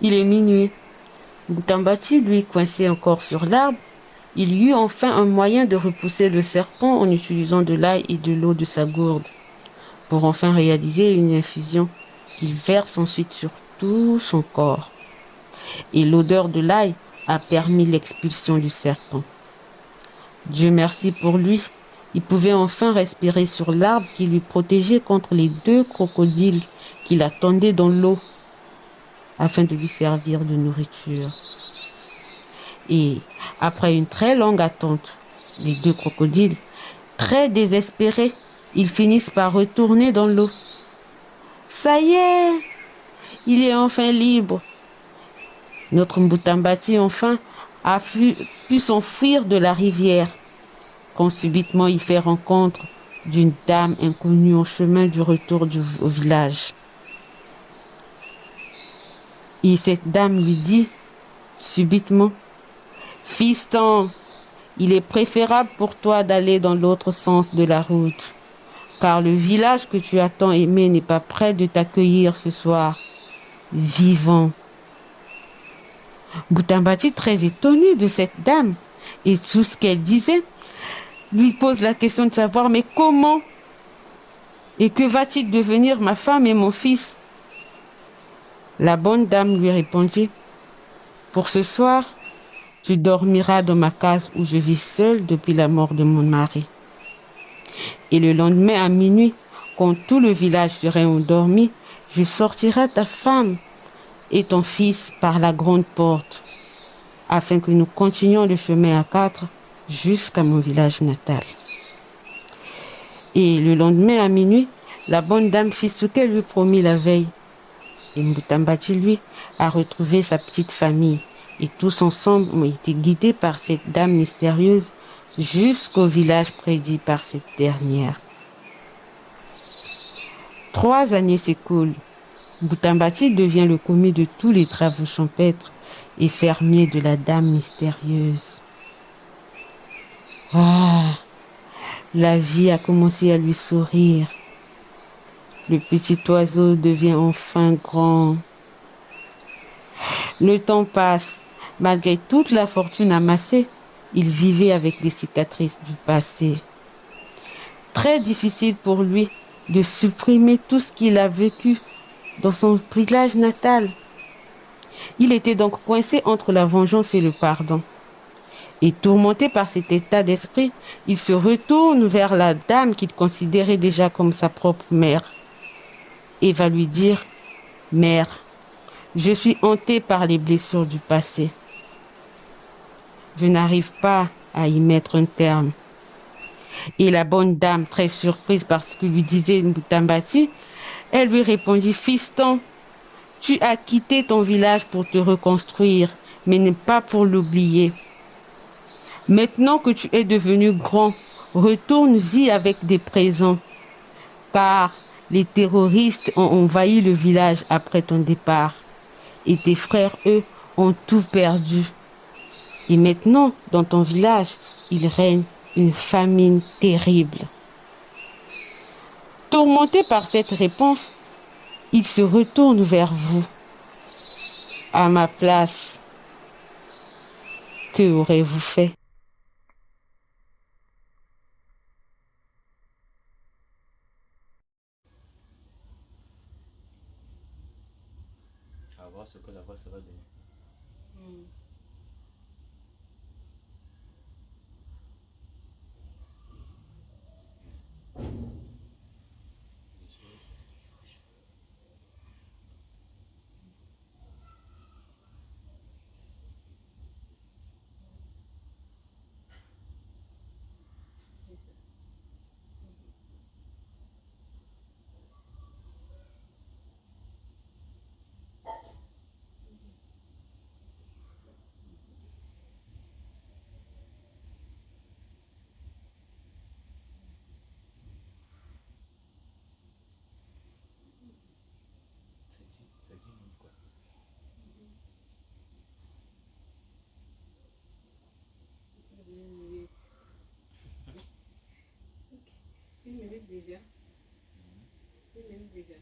Il est minuit. Boutambati, lui, coincé encore sur l'arbre, il y eut enfin un moyen de repousser le serpent en utilisant de l'ail et de l'eau de sa gourde, pour enfin réaliser une infusion qu'il verse ensuite sur tout son corps. Et l'odeur de l'ail a permis l'expulsion du serpent. Dieu merci pour lui, il pouvait enfin respirer sur l'arbre qui lui protégeait contre les deux crocodiles qui l'attendaient dans l'eau afin de lui servir de nourriture. Et après une très longue attente, les deux crocodiles, très désespérés, ils finissent par retourner dans l'eau. Ça y est, il est enfin libre. Notre Mbutambati, enfin, pu s'enfuir de la rivière, quand subitement il fait rencontre d'une dame inconnue en chemin du retour au village. Et cette dame lui dit, subitement, Fiston, il est préférable pour toi d'aller dans l'autre sens de la route, car le village que tu as tant aimé n'est pas prêt de t'accueillir ce soir, vivant. Boutambati, très étonné de cette dame et tout ce qu'elle disait, lui pose la question de savoir, mais comment et que va-t-il devenir ma femme et mon fils? La bonne dame lui répondit, pour ce soir, tu dormiras dans ma case où je vis seule depuis la mort de mon mari. Et le lendemain à minuit, quand tout le village serait endormi, je sortirai ta femme et ton fils par la grande porte, afin que nous continuions le chemin à quatre jusqu'à mon village natal. Et le lendemain à minuit, la bonne dame fit ce qu'elle lui promit la veille. Et Mbutambati, lui, a retrouvé sa petite famille. Et tous ensemble ont été guidés par cette dame mystérieuse jusqu'au village prédit par cette dernière. 3 années s'écoulent. Boutambati devient le commis de tous les travaux champêtres et fermier de la dame mystérieuse. Ah, la vie a commencé à lui sourire. Le petit oiseau devient enfin grand. Le temps passe. Malgré toute la fortune amassée, il vivait avec des cicatrices du passé. Très difficile pour lui de supprimer tout ce qu'il a vécu dans son village natal. Il était donc coincé entre la vengeance et le pardon. Et tourmenté par cet état d'esprit, il se retourne vers la dame qu'il considérait déjà comme sa propre mère et va lui dire, Mère, je suis hanté par les blessures du passé. Je n'arrive pas à y mettre un terme. Et la bonne dame, très surprise par ce que lui disait Mbutambati, elle lui répondit, Fiston, tu as quitté ton village pour te reconstruire, mais n'est pas pour l'oublier. Maintenant que tu es devenu grand, retourne-y avec des présents, car les terroristes ont envahi le village après ton départ. Et tes frères, eux, ont tout perdu. Et maintenant, dans ton village, il règne une famine terrible. Tourmenté par cette réponse, il se retourne vers vous. À ma place, que aurez-vous fait? À voir ce que la voix sera donner. C'est 10 minutes quoi. Une minute déjà. Mhm. Une minute déjà.